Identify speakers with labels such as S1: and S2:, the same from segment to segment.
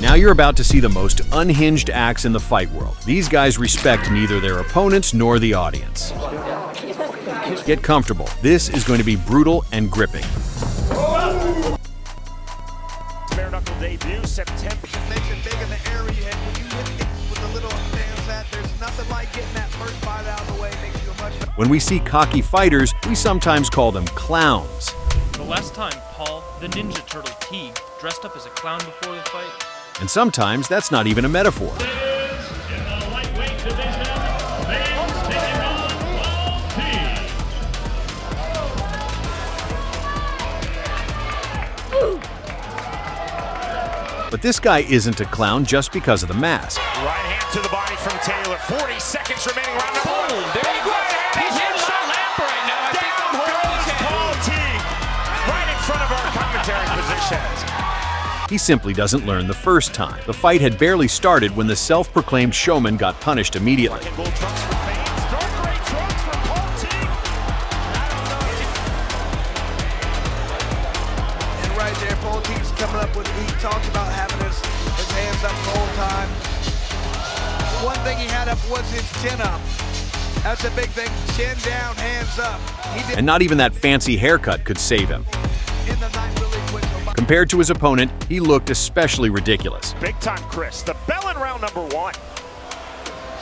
S1: Now you're about to see the most unhinged acts in the fight world. These guys respect neither their opponents nor the audience. Get comfortable. This is going to be brutal and gripping.
S2: Bare knuckle debut, September.
S3: Makes it big in the area, and when you hit it with a little fans that there's nothing like getting that first fight out of the way. Makes you a much better.
S1: When we see cocky fighters, we sometimes call them clowns.
S4: The last time Paul, the Ninja Turtle Teague, dressed up as a clown before the fight.
S1: And sometimes that's not even a metaphor.
S5: In the lightweight division, Vance taking on Taunting.
S1: But this guy isn't a clown just because of the mask.
S2: Right hand to the body from Taylor. 40 seconds remaining. Round number one.
S4: There you go. He's in my lap right now. I think I'm
S2: Goes Paul Teague. Right in front of our commentary positions.
S1: He simply doesn't learn the first time. The fight had barely started when the self-proclaimed showman got punished immediately.
S2: Black and gold trunks for fans. Dark gray trunks for Paul Teague.
S3: And right there, Paul Teague's coming up with. He talked about having his hands up the whole time. One thing he had up was his chin up. That's a big thing. Chin down, hands up. He did
S1: And not even that fancy haircut could save him.
S3: in the night really quick.
S1: Compared to his opponent, he looked especially ridiculous.
S2: Big time Chris. The bell in round number one.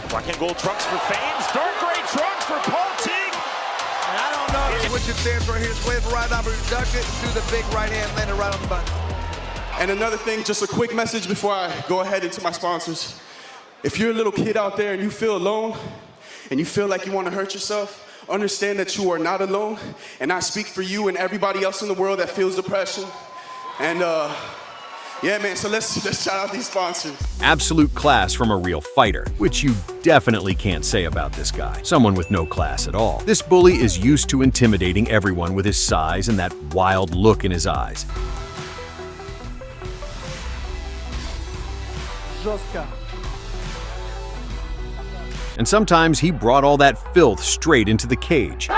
S2: Black and gold trunks for fans. Dark gray trunks for Paul Teague.
S3: And I don't know which it stands right here. It's wave right over, ducked it, and threw the big right hand, landed right on the button.
S6: And another thing, just a quick message before I go ahead into my sponsors. If you're a little kid out there and you feel alone and you feel like you want to hurt yourself, understand that you are not alone. And I speak for you and everybody else in the world that feels depression. And yeah, man, so let's shout out these sponsors.
S1: Absolute class from a real fighter, which you definitely can't say about this guy. Someone with no class at all. This bully is used to intimidating everyone with his size and that wild look in his eyes. And sometimes he brought all that filth straight into the cage.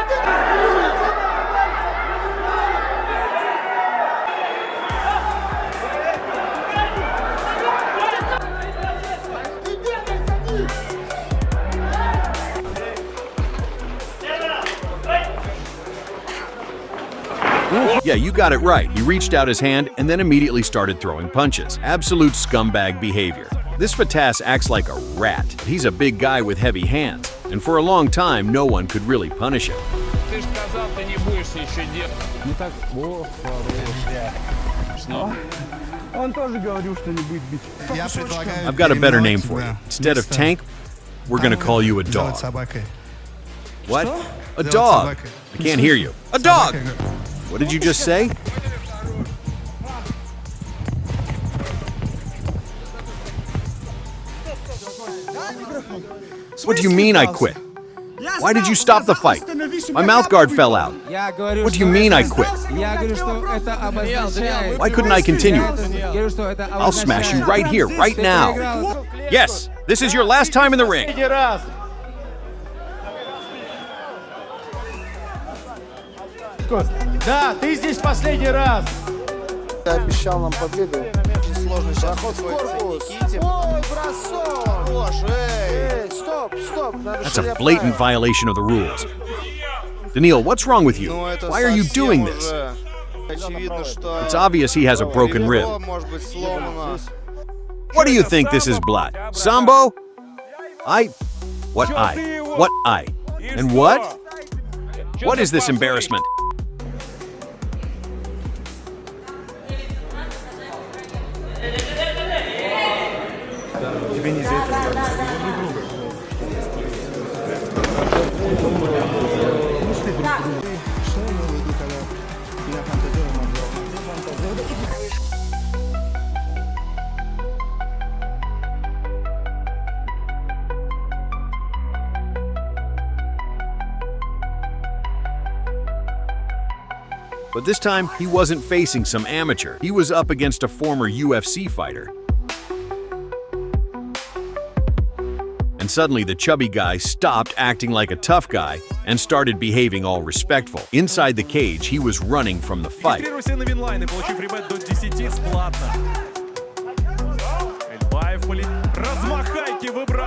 S1: Yeah, you got it right. He reached out his hand and then immediately started throwing punches. Absolute scumbag behavior. This Fatas acts like a rat. He's a big guy with heavy hands, and for a long time, no one could really punish him. I've got a better name for you. Instead of Tank, we're gonna call you a dog. What? A dog. I can't hear you. A dog! What did you just say? What do you mean I quit? Why did you stop the fight? My mouth guard fell out. What do you mean I quit? Why couldn't I continue? I'll smash you right here, right now. Yes, this is your last time in the ring.
S7: Да, ты здесь последний раз.
S8: Ты обещал нам победу. Очень сложный заход в корпус. Ой, бросок. Эй, стоп, стоп.
S1: That's a blatant violation of the rules. Daniil, what's wrong with you? Why are you doing this? It's obvious he has a broken rib. What do you think this is, blood? Sambo? What I? And what? What is this embarrassment? But this time, he wasn't facing some amateur. He was up against a former UFC fighter. And suddenly, the chubby guy stopped acting like a tough guy and started behaving all respectful. Inside the cage, he was running from the fight.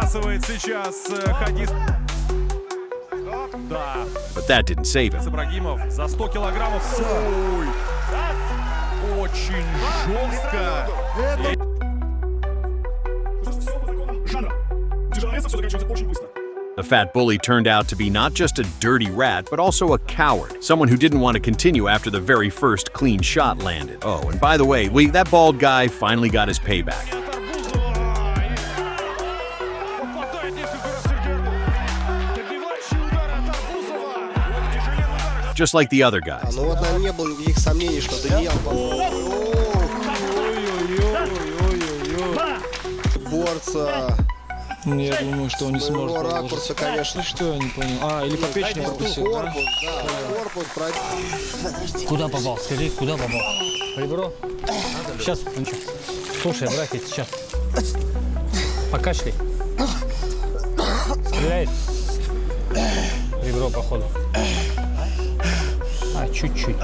S9: Сбрасывает сейчас хадист. Да.
S1: But that didn't save him.
S9: Ибрагимов за 100 килограммов. Ой. Очень жестко.
S1: The fat bully turned out to be not just a dirty rat, but also a coward. Someone who didn't want to continue after the very first clean shot landed. Oh, and by the way, that bald guy finally got his payback. Just like the other guys.
S8: Ну вот, наверное, не было никаких сомнений, что Даниил борца.
S10: Я думаю, что он не сможет продолжить.
S8: Ракурса, конечно.
S10: Что я не понял? Или по печени пропустил, да?
S8: Корпус,
S10: Куда попал? Скажи, куда попал? Ребро? Сейчас, слушай, братец, сейчас. Покашляй. Стреляет. Ребро, походу. Чуть-чуть.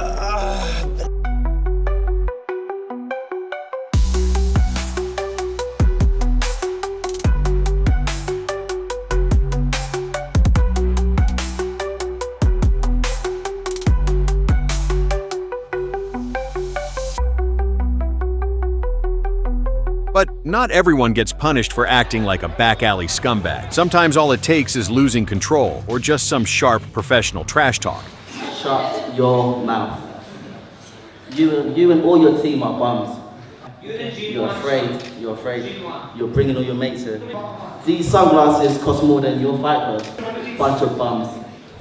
S1: But not everyone gets punished for acting like a back alley scumbag. Sometimes all it takes is losing control or just some sharp professional trash talk.
S11: Shut your mouth. You and all your team are bums. You're afraid. You're bringing all your mates here. These sunglasses cost more than your fight club. Bunch of bums.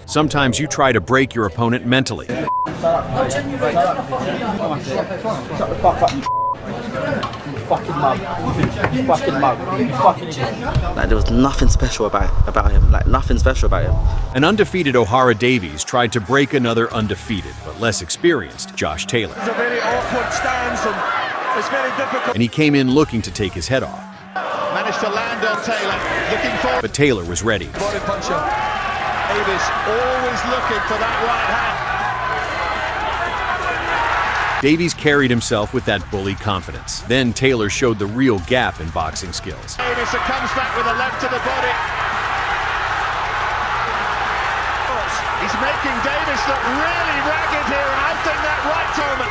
S1: Sometimes you try to break your opponent mentally.
S11: Shut the fuck up, you fucking mug. You fucking mug. You fucking idiot. Like, there was nothing special about him. Like, nothing special about him.
S1: An undefeated O'Hara Davies tried to break another undefeated, but less experienced, Josh Taylor.
S3: It's a very awkward stance and it's very difficult.
S1: And he came in looking to take his head off.
S3: Managed to land on Taylor, looking for
S1: But Taylor was ready.
S3: body puncher. Davis always looking for that right hand.
S1: Davies carried himself with that bully confidence. Then Taylor showed the real gap in boxing skills.
S3: Davis comes back with a left to the body. He's making Davis look really ragged here, and I think that right moment.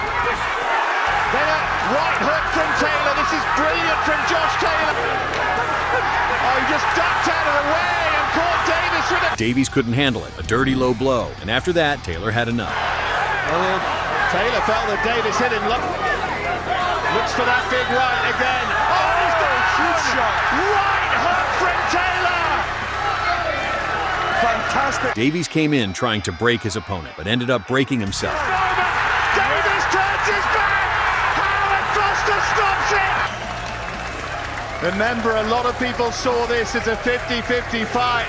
S3: Then a right hook from Taylor. This is brilliant from Josh Taylor. Oh, he just ducked out of the way and caught Davis with it.
S1: Davies couldn't handle it, a dirty low blow. And after that, Taylor had enough.
S3: Taylor felt that Davis hit him. Looks for that big right again. Oh, he's got a huge shot. Right hook from Taylor. Fantastic.
S1: Davies came in trying to break his opponent, but ended up breaking himself.
S3: Davis turns his back. Howard Foster stops it. Remember, a lot of people saw this as a 50-50 fight.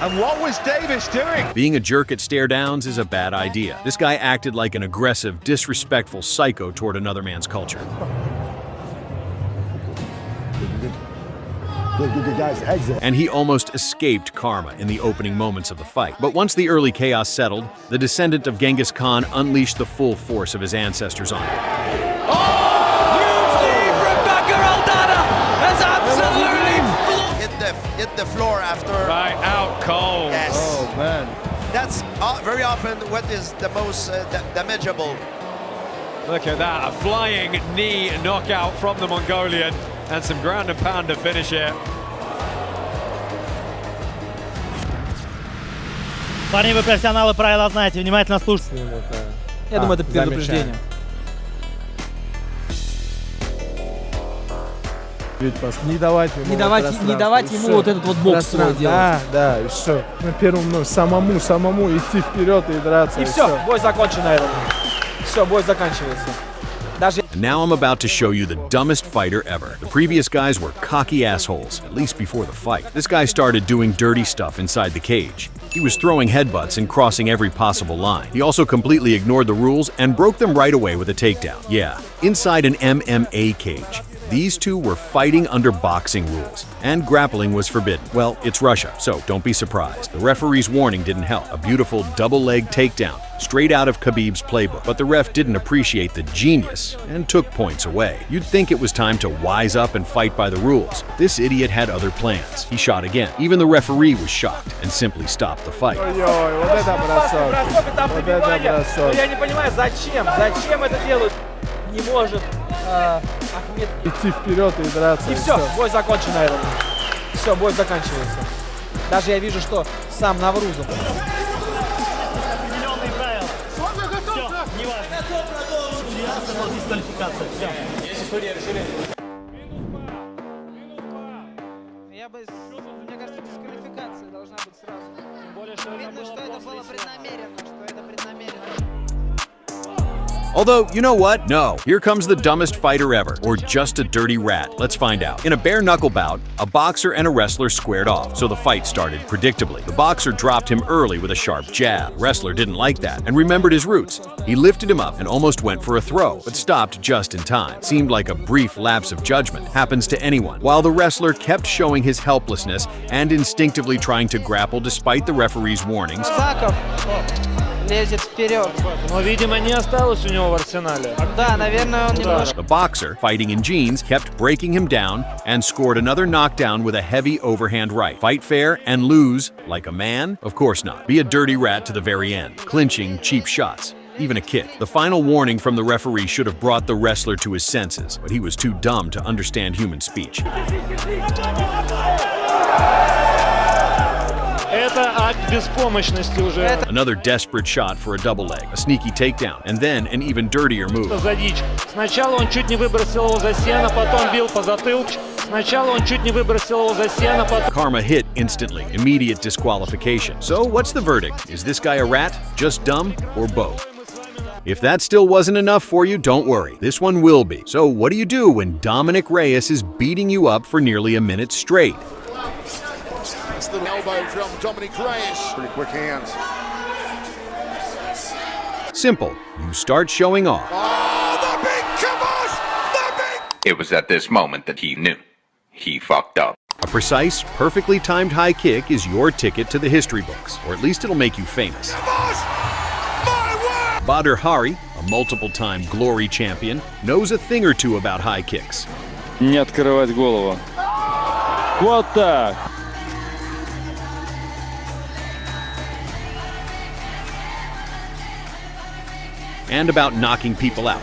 S3: And what was Davis doing?
S1: Being a jerk at stare downs is a bad idea. This guy acted like an aggressive, disrespectful psycho toward another man's culture. And he almost escaped karma in the opening moments of the fight. But once the early chaos settled, the descendant of Genghis Khan unleashed the full force of his ancestors on him.
S8: Hit the floor after.
S9: Right out cold.
S8: Yes.
S9: Oh, man.
S8: That's very often what is the most damageable.
S9: Look at that, a flying knee knockout from the Mongolian and some ground and pound to finish it.
S7: Парни, вы профессионалы, правила знаете, внимательно слушайте.
S10: Я думаю, это предупреждение.
S7: Не давать
S10: ему вот этот вот бокс свой делать.
S7: Да, и все. На первом, самому идти вперед и драться.
S10: И все, бой закончен на этом. Все, бой заканчивается.
S1: And now I'm about to show you the dumbest fighter ever. The previous guys were cocky assholes, at least before the fight. This guy started doing dirty stuff inside the cage. He was throwing headbutts and crossing every possible line. He also completely ignored the rules and broke them right away with a takedown. Yeah, inside an MMA cage. These two were fighting under boxing rules, and grappling was forbidden. Well, it's Russia, so don't be surprised. The referee's warning didn't help. A beautiful double-leg takedown, straight out of Khabib's playbook. But the ref didn't appreciate the genius and took points away. You'd think it was time to wise up and fight by the rules. This idiot had other plans. He shot again. Even the referee was shocked and simply stopped the fight.
S12: Не может Ахмед
S7: идти вперед и драться.
S12: И все, бой закончен, наверное. Все, бой заканчивается. Даже я вижу, что сам Наврузов. Я бы, мне кажется, дисквалификация должна быть сразу. Тем более, что видно, что это было преднамеренно,
S1: Although, you know what? No. Here comes the dumbest fighter ever, or just a dirty rat. Let's find out. In a bare-knuckle bout, a boxer and a wrestler squared off, so the fight started predictably. The boxer dropped him early with a sharp jab. The wrestler didn't like that and remembered his roots. He lifted him up and almost went for a throw, but stopped just in time. Seemed like a brief lapse of judgment. Happens to anyone. While the wrestler kept showing his helplessness and instinctively trying to grapple despite the referee's warnings,
S12: лезет вперед.
S13: Но, видимо, не осталось у него в арсенале.
S12: Да, наверное, он немножко.
S1: The boxer, fighting in jeans, kept breaking him down and scored another knockdown with a heavy overhand right. Fight fair and lose like a man? Of course not. Be a dirty rat to the very end, clinching cheap shots. Even a kick. The final warning from the referee should have brought the wrestler to his senses, but he was too dumb to understand human speech.
S13: Это акт беспомощности уже.
S1: Another desperate shot for a double leg, a sneaky takedown, and then an even dirtier move.
S13: За дичь. Сначала он чуть не выбросил его за сено, потом бил по затылку. Сначала он чуть не выбросил его за сено, потом...
S1: Karma hit instantly, immediate disqualification. So what's the verdict? Is this guy a rat, just dumb, or both? If that still wasn't enough for you, don't worry. This one will be. So what do you do when Dominic Reyes is beating you up for nearly a minute straight?
S14: Little elbow from Dominic Reyes. Pretty quick hands.
S1: Simple. You start showing off.
S14: Oh, the big kibosh! The big...
S15: It was at this moment that he knew. He fucked up.
S1: A precise, perfectly timed high kick is your ticket to the history books, or at least it'll make you famous. Badr Hari, a multiple-time glory champion, knows a thing or two about high kicks.
S16: Не открывать голову. Вот так.
S1: And about knocking people out.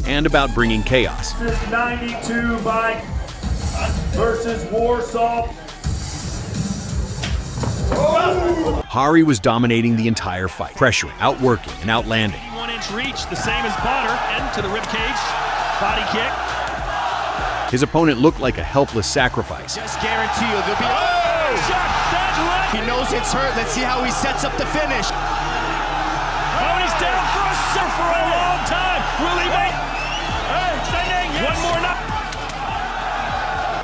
S1: And about bringing chaos.
S5: This is 92 by versus Warsaw.
S1: Hari was dominating the entire fight, pressuring, outworking, and outlanding.
S17: 1-inch reach, the same as Badr, and to the rib cage, body kick.
S1: His opponent looked like a helpless sacrifice.
S18: Just guarantee you there'll be
S17: shot, that's right.
S18: He knows it's hurt. Let's see how he sets up the finish.
S17: Oh, he's down for a set for a long time. Will he make? One more knock.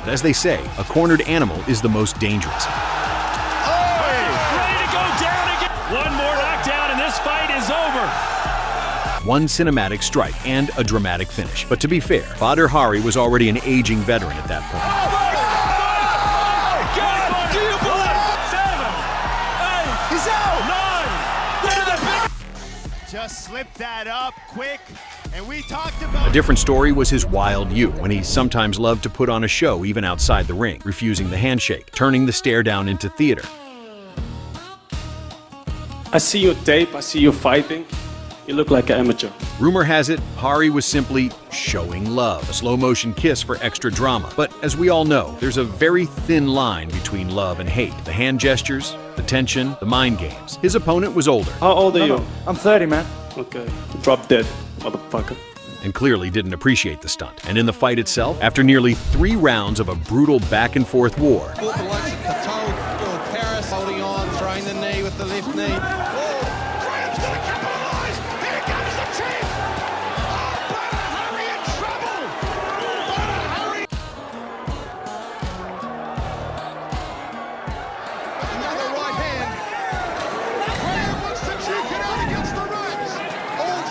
S1: But as they say, a cornered animal is the most dangerous.
S17: Ready to go down again. One more knockdown and this fight is over.
S1: One cinematic strike and a dramatic finish. But to be fair, Badr Hari was already an aging veteran at that point.
S17: God, do you believe? 7, 8, he's out. 9.
S18: Just slip that up quick. And we talked about...
S1: A different story was his wild you, when he sometimes loved to put on a show even outside the ring, refusing the handshake, turning the stare down into theater.
S19: I see your tape, I see you fighting. You look like an amateur.
S1: Rumor has it, Hari was simply showing love, a slow-motion kiss for extra drama. But as we all know, there's a very thin line between love and hate. The hand gestures, the tension, the mind games. His opponent was older.
S19: How old are you?
S7: I'm 30, man.
S19: Okay. Drop dead, motherfucker.
S1: and clearly didn't appreciate the stunt. And in the fight itself, after nearly 3 rounds of a brutal back-and-forth war,
S8: Paris holding on, throwing the knee with the left knee.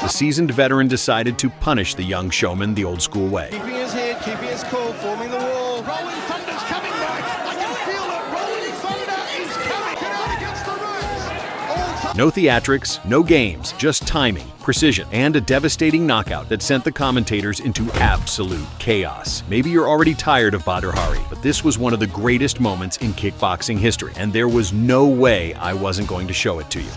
S1: the seasoned veteran decided to punish the young showman the old-school way.
S8: Keeping his head, keeping his cool, forming the wall. Rolling Thunder's coming back. I can feel it. Rolling Thunder is coming. Get out against the ropes.
S1: No theatrics, no games, just timing, precision, and a devastating knockout that sent the commentators into absolute chaos. Maybe you're already tired of Badr Hari, but this was one of the greatest moments in kickboxing history, and there was no way I wasn't going to show it to you.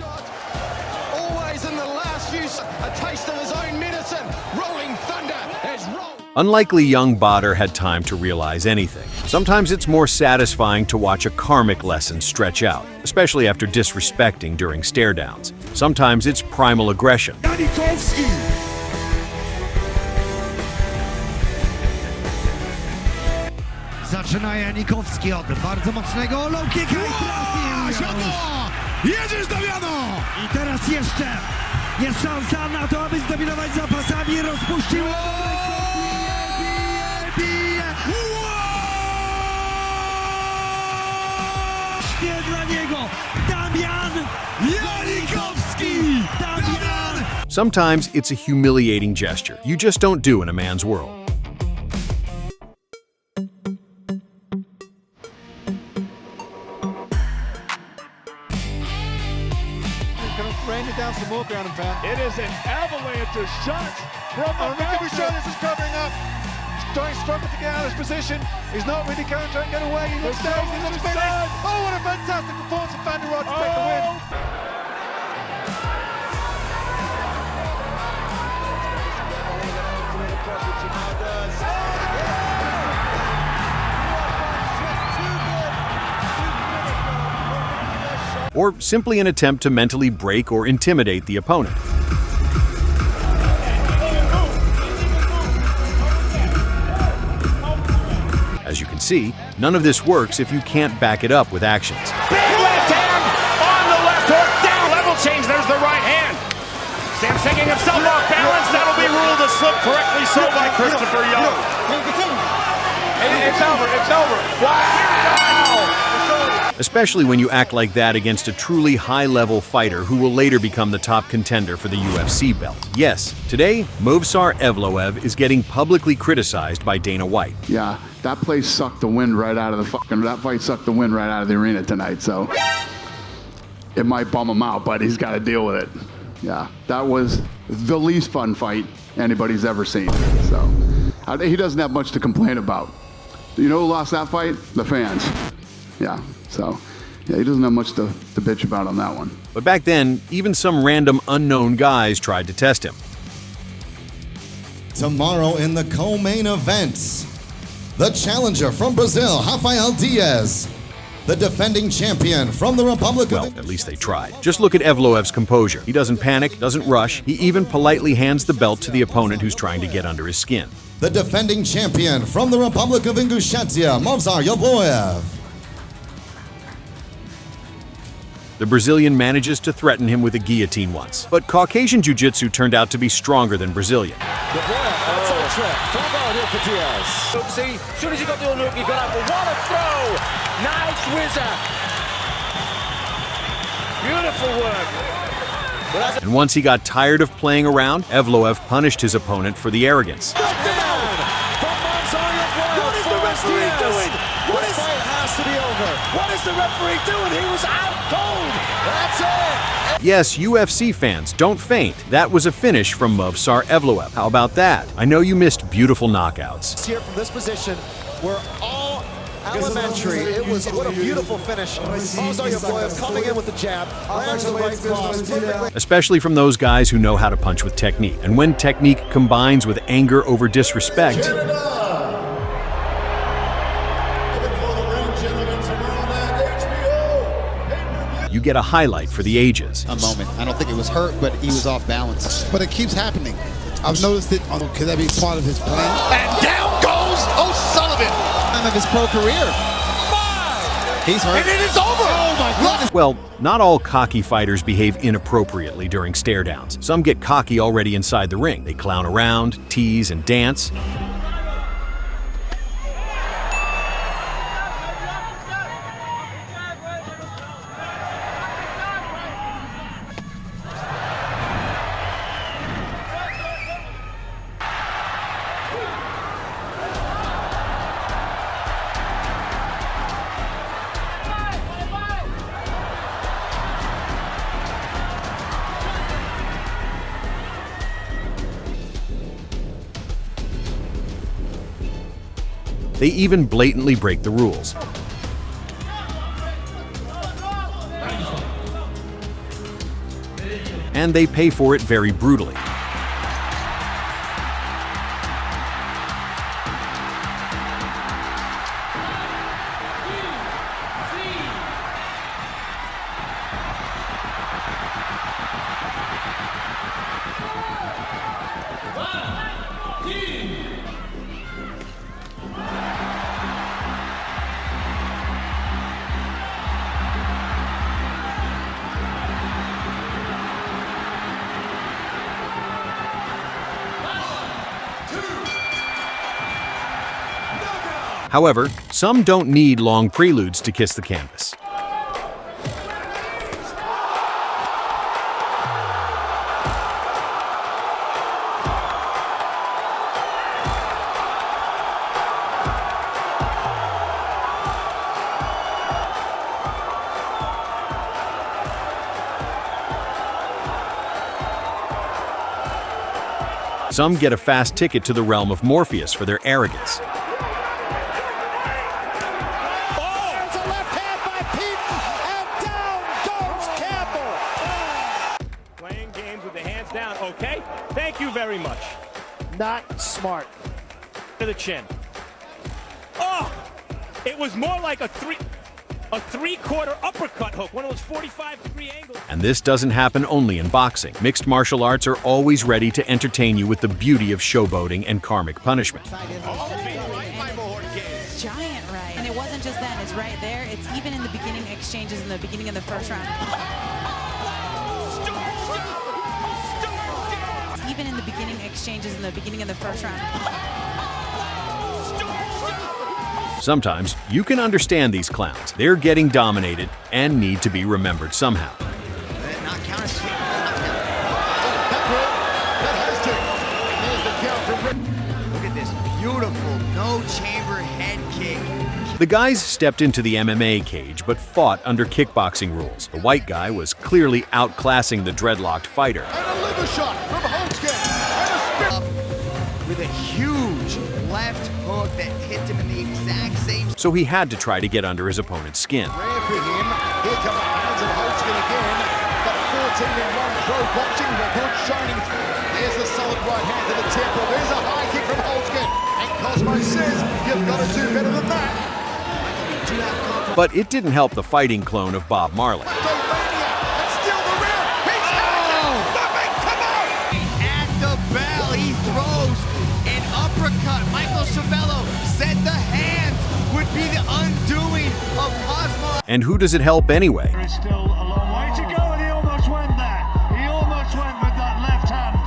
S8: Always in the last few, a taste of his own medicine. Rolling Thunder has rolled.
S1: Unlikely young Badr had time to realize anything. Sometimes it's more satisfying to watch a karmic lesson stretch out, especially after disrespecting during stare downs. Sometimes it's primal aggression.
S20: Zaczyna Janikowski od bardzo mocnego low kicka i trafił. Jedziesz, Damiano! I teraz jeszcze jest szansa na to, aby zdominować zapasami. Rozpuścił. Bije. Właśnie dla niego Damian Janikowski! Damian!
S1: Sometimes it's a humiliating gesture you just don't do in a man's world.
S8: Raining down some more ground and pound.
S18: It is an avalanche of shots from the
S8: Ricky Bouchard is covering up. Trying struggle to get out of his position. He's not really going to get away. He looks down. He looks finished. Oh, what a fantastic performance from Van der Rod to take the win.
S1: Or simply an attempt to mentally break or intimidate the opponent. As you can see, none of this works if you can't back it up with actions.
S2: Big left hand on the left hook, down, level change, there's the right hand. Sam's taking himself off balance, that'll be ruled a slip, correctly so by Christopher Young. It's over. Wow!
S1: Especially when you act like that against a truly high-level fighter who will later become the top contender for the UFC belt. Yes, today, Movsar Evloev is getting publicly criticized by Dana White.
S21: Yeah, that place sucked the wind right out of that fight sucked the wind right out of the arena tonight, so it might bum him out, but he's got to deal with it. Yeah, that was the least fun fight anybody's ever seen, so he doesn't have much to complain about. You know who lost that fight? The fans. Yeah, so yeah, he doesn't have much to bitch about on that one.
S1: But back then, even some random unknown guys tried to test him.
S22: Tomorrow in the co-main events, the challenger from Brazil, Rafael Diaz. The defending champion from the Republic of...
S1: Well, at least they tried. Just look at Evloev's composure. He doesn't panic, doesn't rush. He even politely hands the belt to the opponent who's trying to get under his skin.
S22: The defending champion from the Republic of Ingushetia, Movsar Evloev.
S1: The Brazilian manages to threaten him with a guillotine once. But Caucasian Jiu-Jitsu turned out to be stronger than Brazilian.
S23: That's a trip. Front out here for Diaz. See, as soon as he got the look, he got up. What a throw! Nice whizzer. Beautiful work.
S1: And once he got tired of playing around, Evloev punished his opponent for the arrogance.
S23: What is the referee doing? This fight has to be over. What is the referee doing? He was out cold. That's it.
S1: Yes, UFC fans, don't faint. That was a finish from Movsar Evloev. How about that? I know you missed beautiful knockouts.
S8: Here from this position, we're all elementary. It was what a beautiful finish. Movsar Evloev coming in with the jab, lands the right cross.
S1: Especially from those guys who know how to punch with technique. And when technique combines with anger over disrespect, you get a highlight for the ages.
S24: A moment. I don't think it was hurt, but he was off balance. But it keeps happening.
S20: I've noticed it. Could that be part of his plan?
S23: And down goes O'Sullivan.
S20: Time of his pro career. He's hurt.
S23: And it is over.
S20: Oh my goodness.
S1: Well, not all cocky fighters behave inappropriately during stare downs. Some get cocky already inside the ring. They clown around, tease, and dance. They even blatantly break the rules. And they pay for it very brutally. However, some don't need long preludes to kiss the canvas. Some get a fast ticket to the realm of Morpheus for their arrogance.
S2: Okay, thank you very much.
S23: Not smart.
S2: To the chin. Oh, it was more like a three-quarter uppercut hook, one of those 45-degree angles.
S1: And this doesn't happen only in boxing. Mixed martial arts are always ready to entertain you with the beauty of showboating and karmic punishment.
S4: Giant, right? And it wasn't just that, it's right there. It's even in the beginning exchanges in the beginning of the first round. Even in the beginning exchanges in the beginning of the first round.
S1: Sometimes you can understand these clowns. They're getting dominated and need to be remembered somehow.
S23: Look at this beautiful no-chamber head kick.
S1: The guys stepped into the MMA cage but fought under kickboxing rules. The white guy was clearly outclassing the dreadlocked fighter.
S23: And a liver shot from Holtzkin. And a spin. With a huge left hook that hit him in the exact same.
S1: So he had to try to get under his opponent's skin.
S23: Rare for him. Here come the hands of Holtzkin again. Got 14-1 pro boxing record shining through. There's a solid right hand to the temple. There's a high kick from Holtzkin. And Cosmo says, you've got to do better than that.
S1: But it didn't help the fighting clone of Bob Marley.
S23: At the bell, he throws an uppercut. Michael Ciavello said the hands would be the undoing of Cosmo.
S1: And who does it help anyway?
S5: There is still a long way to go, and he almost went there. He almost went with that left hand.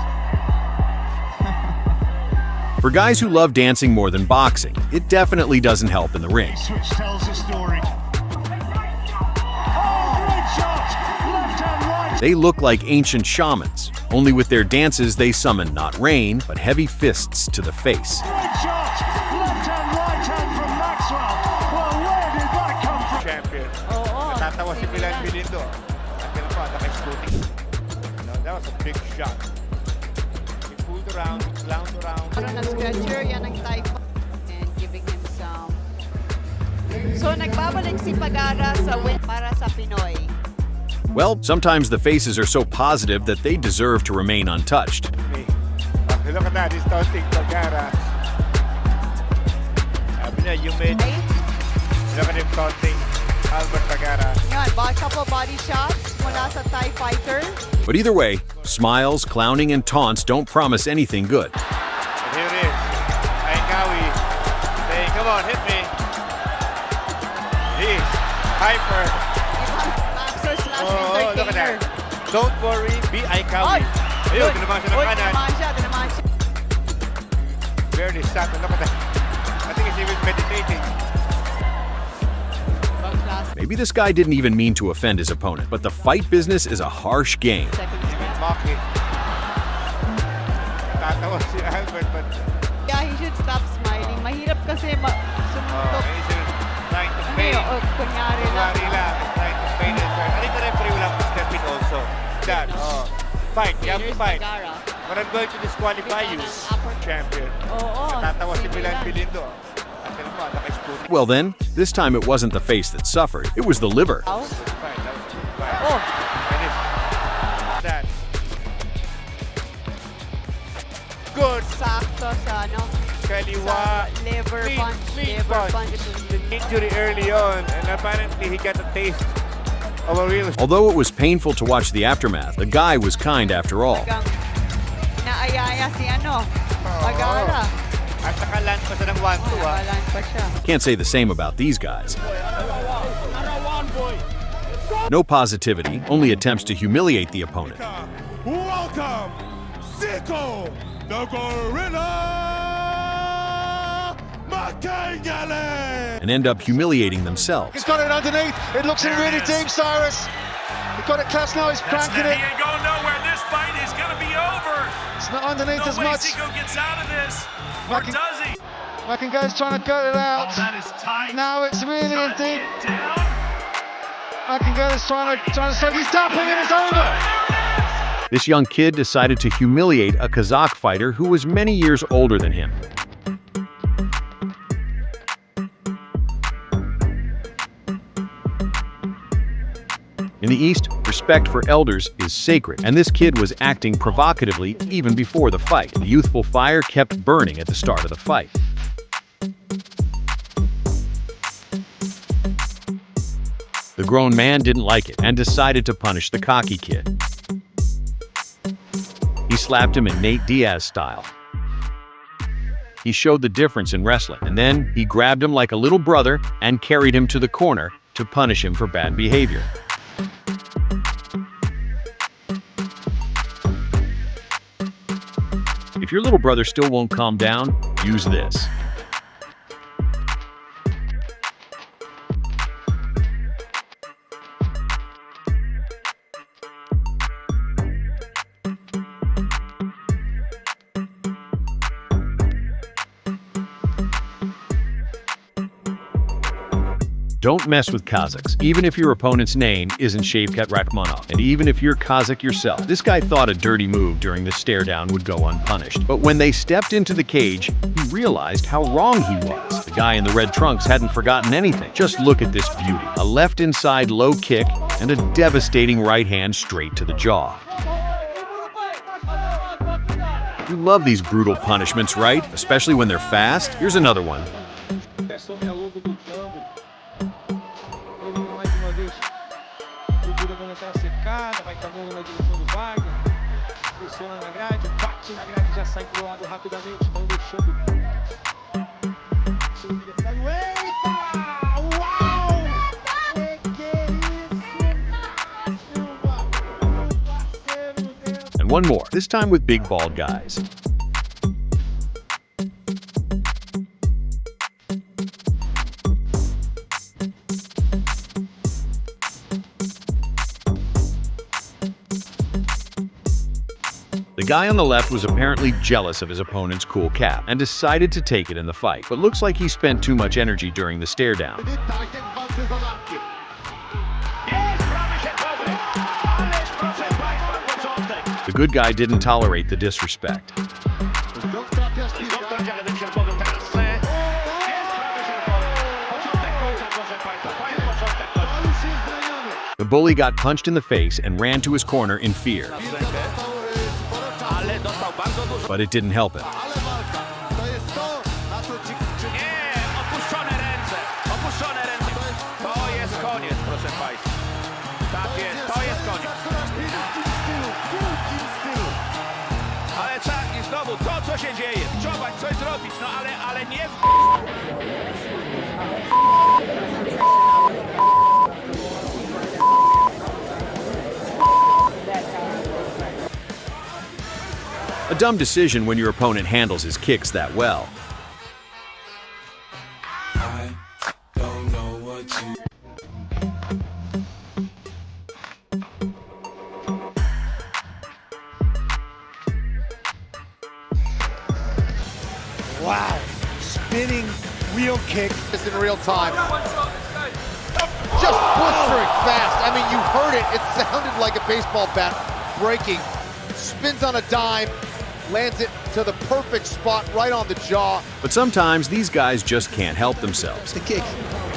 S1: For guys who love dancing more than boxing, it definitely doesn't help in the ring.
S5: Switch tells the story. Oh, great shot! Left hand, right.
S1: They look like ancient shamans. Only with their dances they summon not rain, but heavy fists to the face.
S5: Great shot! Left hand, right hand from Maxwell. Well, where did that come from?
S2: Champion. Natatawa si Milan Bilindo. That was a big shot. He pulled around, he clowned around.
S6: And giving him some. So nagbabalik si Pagara sa win para sa Pinoy.
S1: Well, sometimes the faces are so positive that they deserve to remain untouched.
S2: Look at that, he's taunting Pagara. You made. Look at him taunting
S18: Albert Bagara.
S6: Yan, couple body shots mula sa Thai fighter.
S1: But either way, smiles, clowning, and taunts don't promise anything good.
S18: And here it is. Aikawi saying, come on, hit me. He's hyper.
S6: Boxer slash
S18: Oh, look at
S6: entertainer.
S18: that. Don't worry, be Aikawi. Ayun, tinamaan siya ng kanan.
S6: Tinamaan siya.
S18: Barely sat. Look at that. I think he's even meditating.
S1: Maybe this guy didn't even mean to offend his opponent, but the fight business is a harsh game.
S18: Mocking. Tatawa si Albert, but...
S6: Yeah, he should stop smiling. Mahirap kasi sumuntok.
S18: He's trying to fade.
S6: Kunyari lang.
S18: Trying to fade his turn. I think the referee will have to step in also. That, fight, you have to fight. But I'm going to disqualify you, champion. Tatawa si Milan Bilindo.
S1: Well then, this time it wasn't the face that suffered, it was the liver.
S18: Good.
S6: Sakto sa
S18: Kaliwa.
S6: Liver punch.
S18: The injury early on, and apparently he got a taste of a real...
S1: Although it was painful to watch the aftermath, the guy was kind after all.
S6: Naayaya si Bagara.
S18: At nakaland pa siya ng 1-2.
S1: Can't say the same about these guys. No positivity, only attempts to humiliate the opponent.
S17: Welcome, Zico, the Gorilla Makanyale!
S1: And end up humiliating themselves.
S8: He's got it underneath. It looks in really deep, Cyrus. He got it close now. He's cranking it.
S17: He ain't going nowhere. This fight is going to be over.
S8: It's not underneath as much.
S17: Zico gets out of this. Or does he?
S8: Makanga's trying to cut it out.
S17: Oh, that is tight.
S8: Now it's really in deep. Makanga's trying to say he's tapping and it's over.
S1: This young kid decided to humiliate a Kazakh fighter who was many years older than him. In the East, respect for elders is sacred, and this kid was acting provocatively even before the fight. The youthful fire kept burning at the start of the fight. The grown man didn't like it and decided to punish the cocky kid. He slapped him in Nate Diaz style. He showed the difference in wrestling, and then he grabbed him like a little brother and carried him to the corner to punish him for bad behavior. If your little brother still won't calm down, use this. Don't mess with Kazakhs, even if your opponent's name isn't Shavkat Rakhmonov, and even if you're Kazakh yourself. This guy thought a dirty move during the stare-down would go unpunished. But when they stepped into the cage, he realized how wrong he was. The guy in the red trunks hadn't forgotten anything. Just look at this beauty. A left inside low kick and a devastating right hand straight to the jaw. You love these brutal punishments, right? Especially when they're fast. Here's another one. And one more, this time with big bald guys. The guy on the left was apparently jealous of his opponent's cool cap and decided to take it in the fight, but looks like he spent too much energy during the stare down. The good guy didn't tolerate the disrespect. The bully got punched in the face and ran to his corner in fear. But it didn't help him.
S18: To jest koniec.
S2: co się dzieje? Zobacz, coś zrobić, no ale nie...
S1: A dumb decision when your opponent handles his kicks that well.
S23: Wow, spinning wheel kick.
S14: Just in real time. Just blistering fast. I mean, you heard it. It sounded like a baseball bat breaking. Spins on a dime, lands it to the perfect spot right on the jaw.
S1: But sometimes these guys just can't help themselves.
S23: The kick.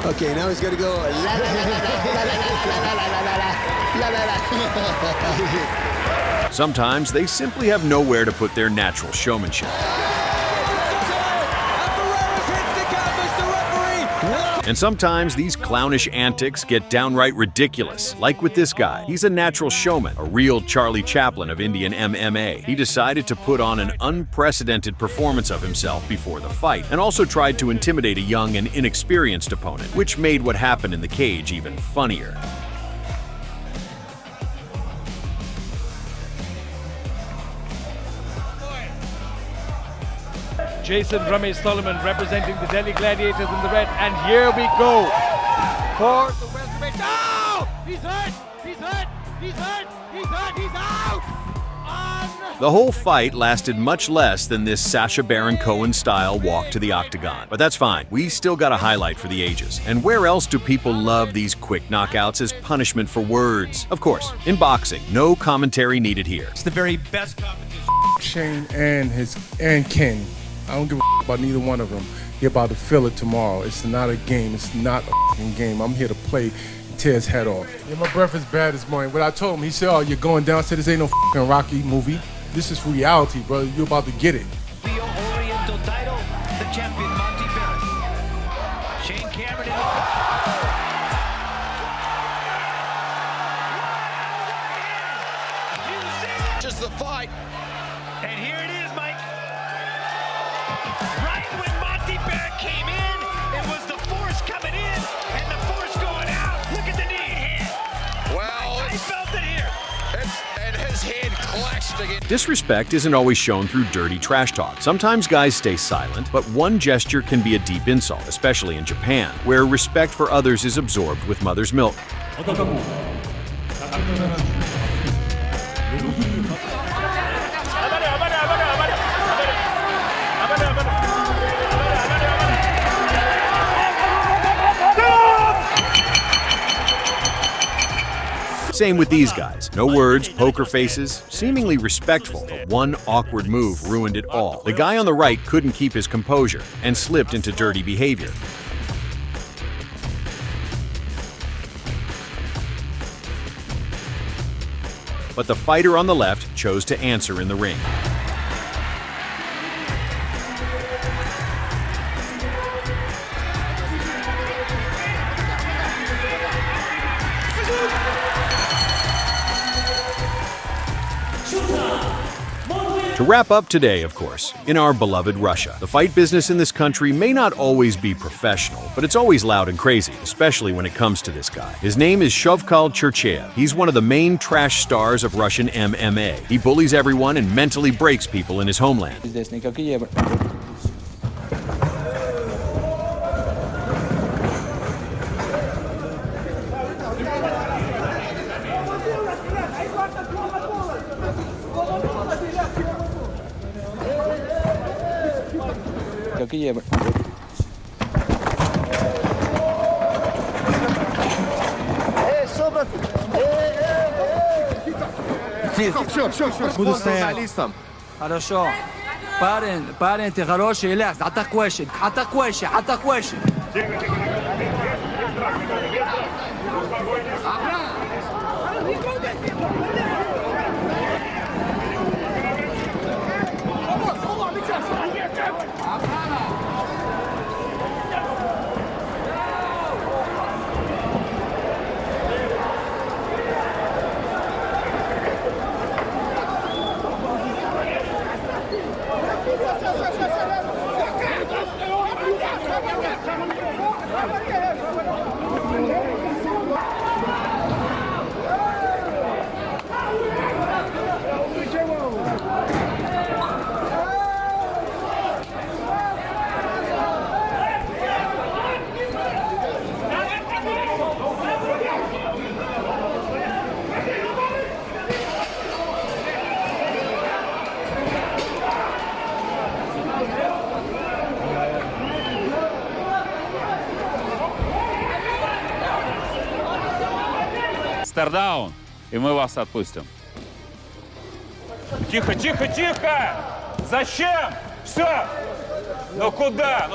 S23: Okay, now he's got to go. La, la, la, la, la, la, la, la, la, la.
S1: Sometimes they simply have nowhere to put their natural showmanship. And sometimes these clownish antics get downright ridiculous, like with this guy. He's a natural showman, a real Charlie Chaplin of Indian MMA. He decided to put on an unprecedented performance of himself before the fight, and also tried to intimidate a young and inexperienced opponent, which made what happened in the cage even funnier.
S3: Jason Ramesh Solomon representing the Delhi Gladiators in the red, and here we go for the welterweight. No! He's hurt! He's hurt! He's hurt! He's hurt! He's out!
S1: The whole fight lasted much less than this Sacha Baron Cohen-style walk to the octagon. But that's fine. We still got a highlight for the ages. And where else do people love these quick knockouts as punishment for words? Of course, in boxing, no commentary needed here.
S3: It's the very best competition.
S7: Shane and Ken. I don't give a about neither one of them. You're about to feel it tomorrow. It's not a game. It's not a game. I'm here to play and tear his head off. Yeah, my breath is bad this morning. What I told him, he said, "Oh, you're going down." I said, "This ain't no Rocky movie. This is reality, brother. You're about to get it."
S5: The Oriental title, the champion Monty Barrett. Shane Cameron
S14: Just the fight.
S5: And here it is, Mike. Right when Monty Barrett came in, it was the force coming in and the force going out. Look at the knee hand.
S14: Well,
S5: I felt it here.
S14: And his hand clashed again.
S1: Disrespect isn't always shown through dirty trash talk. Sometimes guys stay silent, but one gesture can be a deep insult, especially in Japan, where respect for others is absorbed with mother's milk. Same with these guys. No words, poker faces, seemingly respectful, but one awkward move ruined it all. The guy on the right couldn't keep his composure and slipped into dirty behavior. But the fighter on the left chose to answer in the ring. To wrap up today, of course, in our beloved Russia. The fight business in this country may not always be professional, but it's always loud and crazy, especially when it comes to this guy. His name is Shovkal Cherchev. He's one of the main trash stars of Russian MMA. He bullies everyone and mentally breaks people in his homeland.
S10: Буду стоять. Хорошо. Парень, ты хороший, ляз. Атакуешь.
S16: стардаун, и мы вас отпустим.
S17: Тихо, тихо, тихо! Зачем? Все! Ну куда?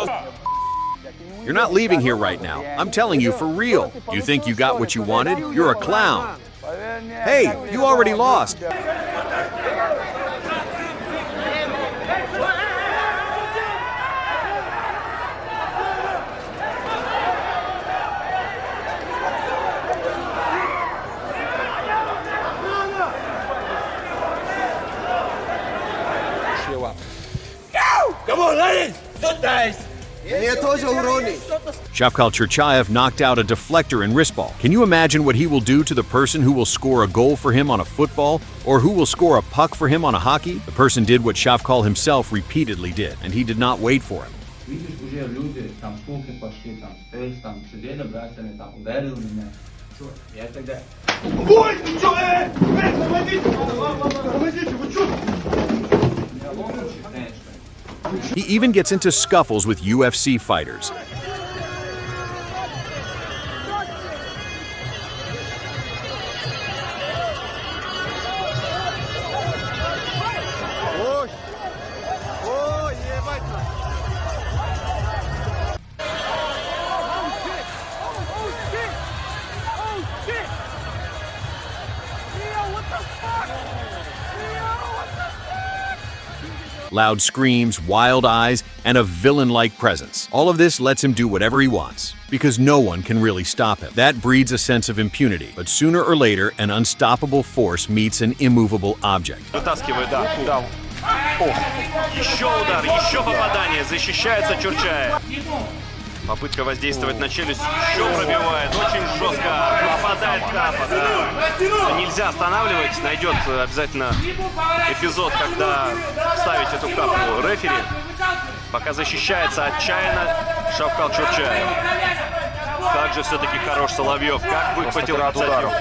S1: You're not leaving here right now. I'm telling you for real. You think you got what you wanted? You're a clown. Hey, you already lost.
S17: Come on, ladies!
S1: Shavkal Churchayev knocked out a deflector in wristball. Can you imagine what he will do to the person who will score a goal for him on a football, or who will score a puck for him on a hockey? The person did what Shavkal himself repeatedly did, and he did not wait for him. He even gets into scuffles with UFC fighters. Loud screams, wild eyes, and a villain-like presence. All of this lets him do whatever he wants, because no one can really stop him. That breeds a sense of impunity, but sooner or later, an unstoppable force meets an immovable object.
S2: Вытаскивает, да. О, еще удар, еще попадание, защищается Чурчаев. Попытка воздействовать на челюсть, еще пробивает, очень жестко, попадает капа, да. Нельзя останавливать, найдет обязательно эпизод, когда ставить эту капу рефери. Пока защищается отчаянно Шавкал Чурчаев. Как же все-таки хорош Соловьев, как выхватил ударов.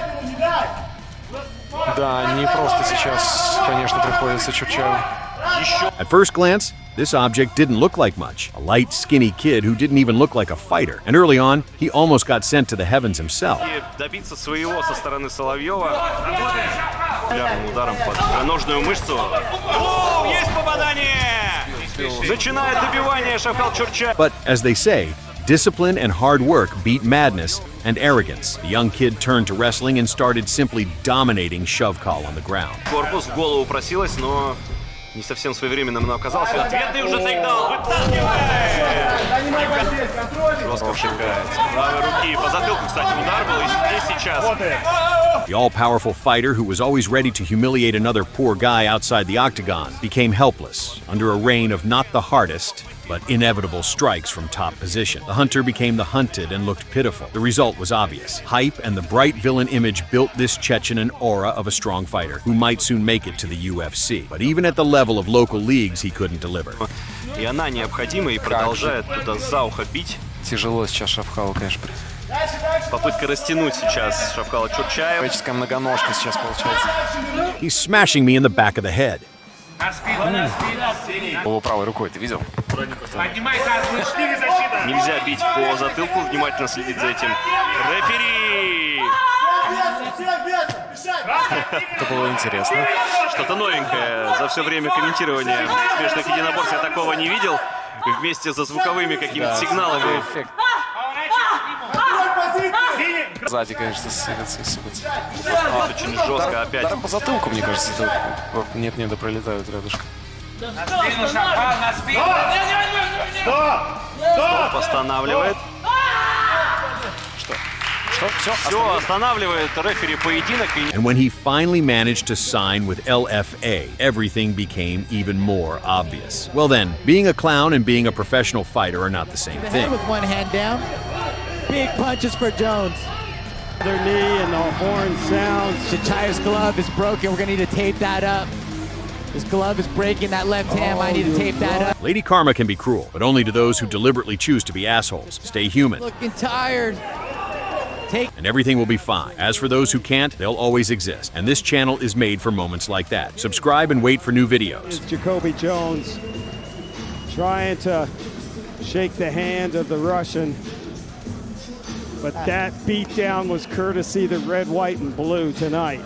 S9: Да, не просто сейчас, конечно, приходится Чурчаеву.
S1: At first glance, this object didn't look like much. A light, skinny kid who didn't even look like a fighter. And early on, he almost got sent to the heavens himself.
S2: Добиться своего со стороны Соловьева ударным ударом под ножную мышцу. О, есть попадание! Начинает добивание Шавкал Чурчаев.
S1: But as they say, discipline and hard work beat madness and arrogance. The young kid turned to wrestling and started simply dominating Shavkal on the ground.
S2: Корпус в голову просилась, но не совсем своевременным она оказалась. Ответный уже тейкдаун. Вытаскивает! Жестко вшикает. Правой руки. По затылку, кстати, удар был. И здесь сейчас.
S1: The all-powerful fighter who was always ready to humiliate another poor guy outside the octagon became helpless under a rain of not the hardest, but inevitable strikes from top position. The hunter became the hunted and looked pitiful. The result was obvious. Hype and the bright villain image built this Chechen an aura of a strong fighter who might soon make it to the UFC. But even at the level of local leagues, he couldn't deliver.
S2: И она необходима и продолжает туда за ухо бить.
S9: Тяжело сейчас Шавкалу, конечно.
S2: Попытка растянуть сейчас Шавкала Чурчаева.
S9: Человеческая многоножка сейчас получается.
S1: He's smashing me in the back of the head.
S9: Его правой рукой, ты видел?
S2: Нельзя бить по затылку, внимательно следить за этим. Рефери!
S9: Это было интересно.
S2: Что-то новенькое. За все время комментирования смешных единоборств я такого не видел. Вместе со звуковыми какими-то сигналами.
S9: Сзади, конечно, сыпется.
S2: Очень жестко опять.
S9: Удар по затылку, мне кажется, нет, да пролетают рядышком.
S2: Стоп, останавливает.
S9: Что?
S2: Все, останавливает рефери поединок.
S1: And when he finally managed to sign with LFA, everything became even more obvious. Well then, being a clown and being a professional fighter are not the same thing.
S11: With one hand down, big punches for Jones.
S3: Their knee and the horn sounds.
S11: Chachayev's glove is broken. We're gonna need to tape that up. His glove is breaking, that left hand. I need to tape that up.
S1: Lady Karma can be cruel, but only to those who deliberately choose to be assholes. Stay human.
S11: Looking tired.
S1: And everything will be fine. As for those who can't, they'll always exist. And this channel is made for moments like that. Subscribe and wait for new videos.
S3: Jacoby Jones trying to shake the hand of the Russian.
S12: But that beatdown was courtesy the red, white, and blue tonight.